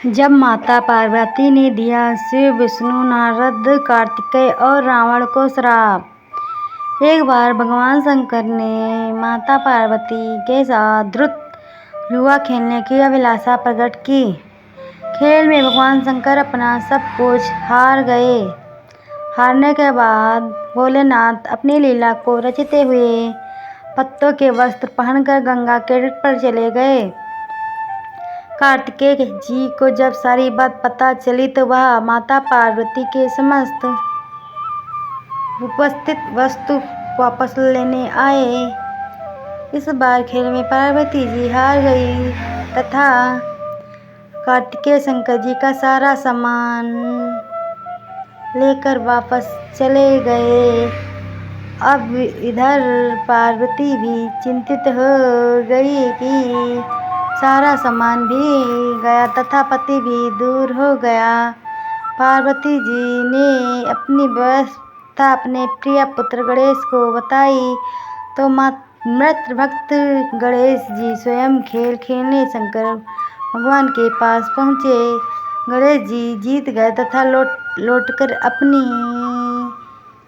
जब माता पार्वती ने दिया शिव, विष्णु, नारद, कार्तिकेय और रावण को श्राप। एक बार भगवान शंकर ने माता पार्वती के साथ ध्रुत जुआ खेलने की अभिलाषा प्रकट की। खेल में भगवान शंकर अपना सब कुछ हार गए। हारने के बाद भोलेनाथ अपनी लीला को रचते हुए पत्तों के वस्त्र पहनकर गंगा के तट पर चले गए। कार्तिकेय जी को जब सारी बात पता चली तो वह माता पार्वती के समस्त उपस्थित वस्तु वापस लेने आए। इस बार खेल में पार्वती जी हार गई तथा कार्तिकेय शंकर जी का सारा सामान लेकर वापस चले गए। अब इधर पार्वती भी चिंतित हो गई कि सारा सामान भी गया तथा पति भी दूर हो गया। पार्वती जी ने अपनी व्यवस्था अपने प्रिय पुत्र गणेश को बताई तो मृत भक्त गणेश जी स्वयं खेल खेलने शंकर भगवान के पास पहुँचे। गणेश जी जीत गए तथा लौटकर अपनी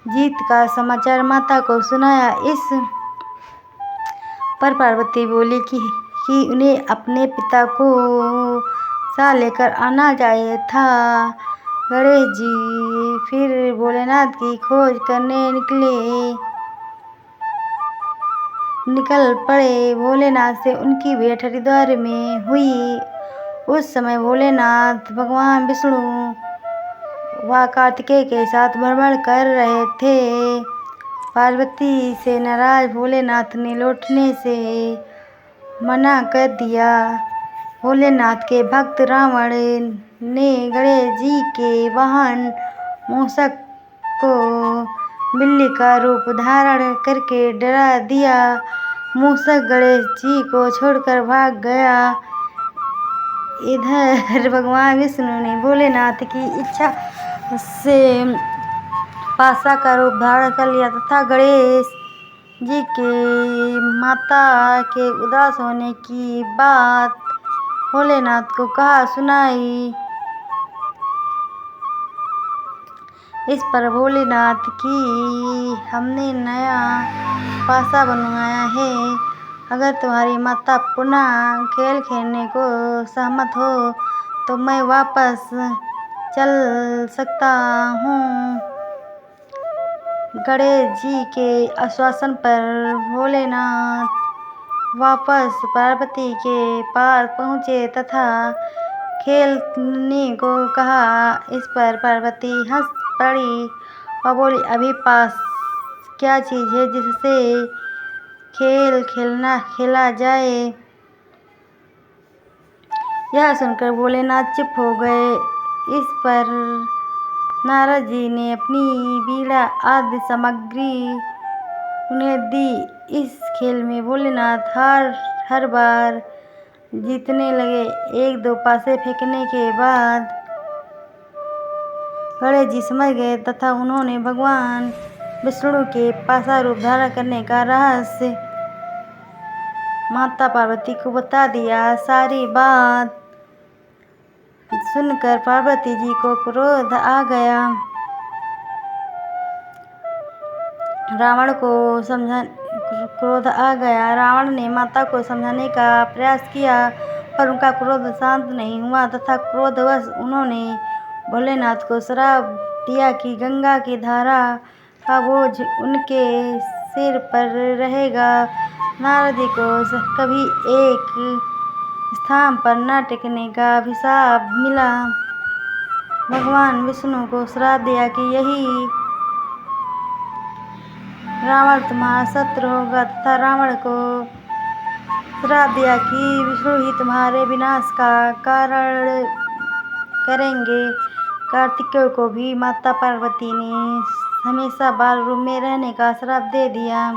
जीत का समाचार माता को सुनाया। इस पर पार्वती बोली कि उन्हें अपने पिता को साथ लेकर आना चाहिए था। गणेश जी फिर भोलेनाथ की खोज करने निकल पड़े। भोलेनाथ से उनकी भेंट हरिद्वार में हुई। उस समय भोलेनाथ भगवान विष्णु व कार्तिकेय के साथ भ्रमण कर रहे थे। पार्वती से नाराज भोलेनाथ ने लौटने से मना कर दिया। भोलेनाथ के भक्त रावण ने गणेश जी के वाहन मूषक को बिल्ली का रूप धारण करके डरा दिया। मूषक गणेश जी को छोड़कर भाग गया। इधर भगवान विष्णु ने भोलेनाथ की इच्छा से पासा का रूप धारण कर लिया तथा गणेश जी के माता के उदास होने की बात भोलेनाथ को कहा सुनाई। इस पर भोलेनाथ की हमने नया पासा बनवाया है। अगर तुम्हारी माता पुनः खेल खेलने को सहमत हो तो मैं वापस चल सकता हूँ। गणेश जी के आश्वासन पर भोलेनाथ वापस पार्वती के पास पहुँचे तथा खेलने को कहा। इस पर पार्वती हंस पड़ी और बोली, अभी पास क्या चीज़ है जिससे खेल खेला जाए। यह सुनकर भोलेनाथ चुप हो गए। इस पर नारद जी ने अपनी बीड़ा आदि सामग्री उन्हें दी। इस खेल में भोलेनाथ हर बार जीतने लगे। एक दो पासे फेंकने के बाद गणेश जी समझ गए तथा उन्होंने भगवान विष्णु के पासा रूप धारण करने का रहस्य माता पार्वती को बता दिया। सारी बात सुनकर पार्वती जी को क्रोध आ गया। रावण ने माता को समझाने का प्रयास किया पर उनका क्रोध शांत नहीं हुआ तथा क्रोधवश उन्होंने भोलेनाथ को श्राप दिया कि गंगा की धारा का बोझ उनके सिर पर रहेगा। नारद जी को कभी एक स्थान पर न टिकने का अभिशाप मिला। भगवान विष्णु को श्राप दिया कि यही रावण तुम्हारा शत्रु होगा तथा रावण को श्राप दिया कि विष्णु ही तुम्हारे विनाश का कारण करेंगे। कार्तिकेय को भी माता पार्वती ने हमेशा बाल रूप में रहने का श्राप दे दिया।